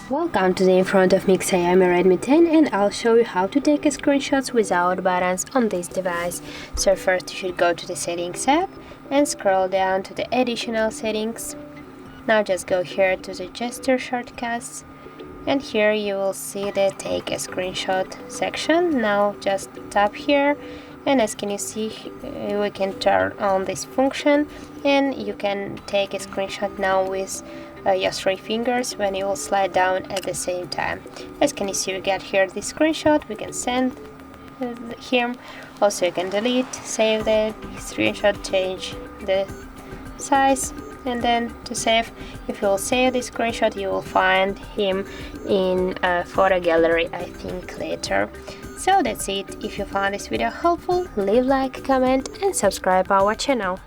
Welcome to the in front of me XIAOMI Redmi 10, and I'll show you how to take screenshots without buttons on this device. So first you should go to the settings app and scroll down to the additional settings. Now just go here to the gesture shortcuts, and here you will see the take a screenshot section. Now just tap here, and as can you see, we can turn on this function and you can take a screenshot now with your 3 fingers when you will slide down at the same time. As can you see, we get here the screenshot, we can send him. Also you can delete, save the screenshot, change the size, and then to save. If you will save the screenshot, you will find him in a photo gallery, I think, later. So that's it. If you found this video helpful, leave like, comment and subscribe our channel.